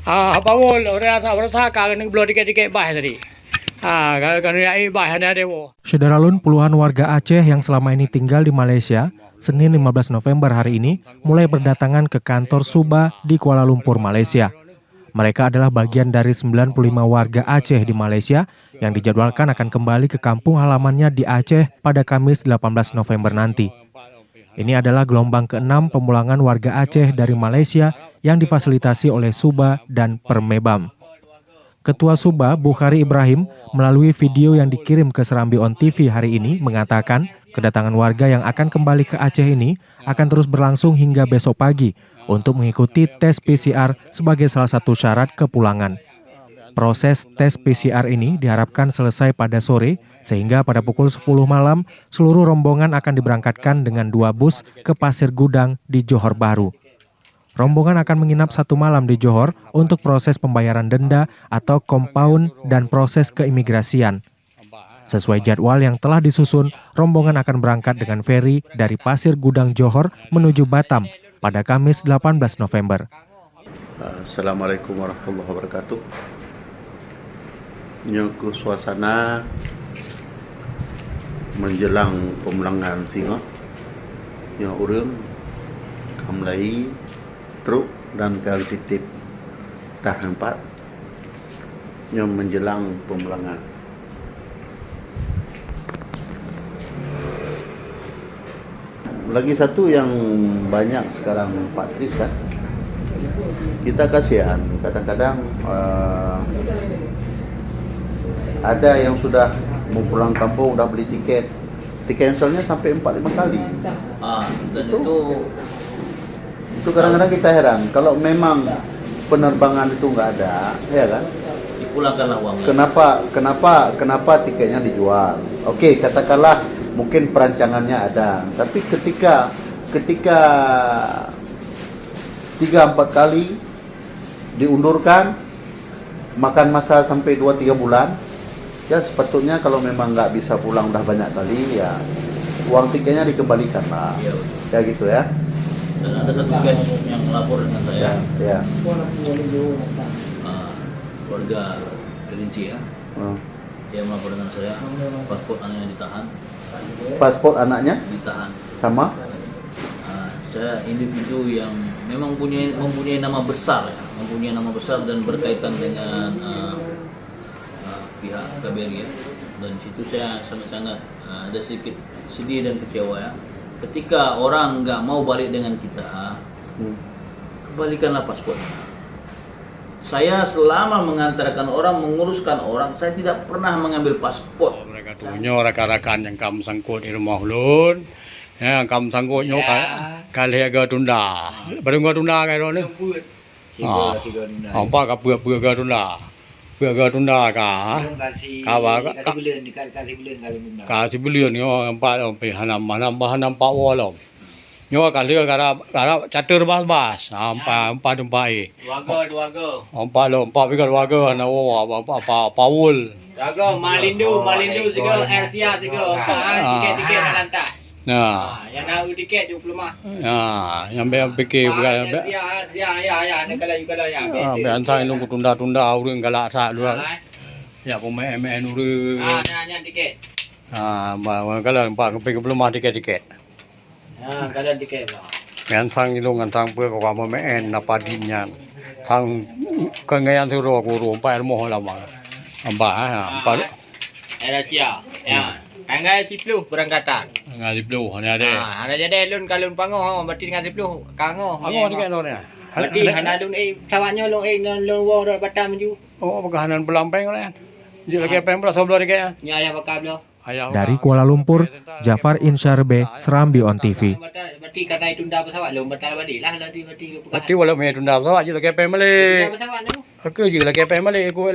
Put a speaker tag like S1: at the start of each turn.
S1: Pawul orang rasa kan belum dikit-dikit bah tadi. Kan ai bah ada dewo.
S2: Syederalun, puluhan warga Aceh yang selama ini tinggal di Malaysia, Senin 15 November hari ini mulai berdatangan ke kantor Suba di Kuala Lumpur, Malaysia. Mereka adalah bagian dari 95 warga Aceh di Malaysia yang dijadwalkan akan kembali ke kampung halamannya di Aceh pada Kamis 18 November nanti. Ini adalah gelombang ke-6 pemulangan warga Aceh dari Malaysia yang difasilitasi oleh Suba dan Permebam. Ketua Suba, Bukhari Ibrahim, melalui video yang dikirim ke Serambi On TV hari ini mengatakan kedatangan warga yang akan kembali ke Aceh ini akan terus berlangsung hingga besok pagi untuk mengikuti tes PCR sebagai salah satu syarat kepulangan. Proses tes PCR ini diharapkan selesai pada sore sehingga pada pukul 10 malam seluruh rombongan akan diberangkatkan dengan 2 bus ke Pasir Gudang di Johor Bahru. Rombongan akan menginap 1 malam di Johor untuk proses pembayaran denda atau kompaun dan proses keimigrasian. Sesuai jadwal yang telah disusun, rombongan akan berangkat dengan feri dari Pasir Gudang Johor menuju Batam pada Kamis 18 November.
S3: Assalamualaikum warahmatullahi wabarakatuh. Nyoku suasana menjelang pemulangan singa, yang urang kamlai truk dan kali titip tahun 4 yang menjelang pemulangan. Lagi satu yang banyak sekarang Pak Tris kan, kita kasihan kadang-kadang ada yang sudah mau pulang kampung udah beli tiket, cancelnya sampai 4-5 kali.
S4: Dan
S3: Itu kadang-kadang kita heran, kalau memang penerbangan itu nggak ada, ya kan?
S4: dipulangkanlah uangnya.
S3: Kenapa tiketnya dijual? Oke, katakanlah mungkin perancangannya ada, tapi ketika 3-4 kali diundurkan, makan masa sampai 2-3 bulan, ya sepatutnya kalau memang nggak bisa pulang udah banyak kali, ya uang tiketnya dikembalikan lah. Ya gitu ya.
S4: Dan ada satu guys yang melapor dengan saya,
S3: Ya.
S4: Warga Kerinci ya, dia melapor dengan saya, paspor anaknya ditahan.
S3: Paspor anaknya
S4: Ditahan.
S3: sama?
S4: Saya individu yang memang mempunyai nama besar ya, dan berkaitan dengan pihak KBRI ya. Dan situ saya sangat-sangat ada sedikit sedih dan kecewa ya. Ketika orang nggak mau balik dengan kita, kembalikanlah paspornya. Saya selama mengantarkan orang, menguruskan orang, saya tidak pernah mengambil paspor.
S1: Mereka tuhnya rakan-rakan yang kamu sangkut di rumah ulun. Ya, kamu sangkutnya kali agak tunda. Baru gak tunda kayak ni. Apa kapur gak tunda? Gak tunda kah? Kasih belian ni orang empat orang pergi hanam pak walam. Nyo kali gara catur bas. Empat air. Empat pikir warga ana apa Paul.
S5: Jaga Malindu juga Asia juga tiket nak lantak. Yang nak tiket 20 mah.
S1: Yang fikir bukan.
S5: Ya, nak kalau ya.
S1: Biar saya nunggu tunda urang galak sak dua. Ya pemain urang.
S5: Yang tiket.
S1: Kalau empat fikir belum ada tiket.
S5: Kalau tiket lah.
S1: Yang sang ilung sang พื่อความแม่นนปาดินyan sang kengayan tu ro guru empat moh lama. Empat.
S5: Asia. Ya. Tanggal 10 berangkatan.
S1: Tanggal 10 ni ada.
S5: Ada jadi lun kalun pangoh berarti tanggal 10 kangoh.
S1: Pangoh tiket tu ni.
S5: Berarti hana lun sawatnya lun wo Batam ju.
S1: Oh, bagahanan pelampeng lah. Jadi lagi apa yang belas sebelah tiket.
S5: Ya bakal lo.
S2: Dari Kuala Lumpur, Jafar Insyarbe, Serambi On TV.
S5: Berarti kata tunda pesawat lo batal balik lah berarti.
S1: Berarti walau mai tunda pesawat je lagi apa yang balik.
S5: Tunda pesawat tu.
S1: Aku je lagi apa yang balik aku.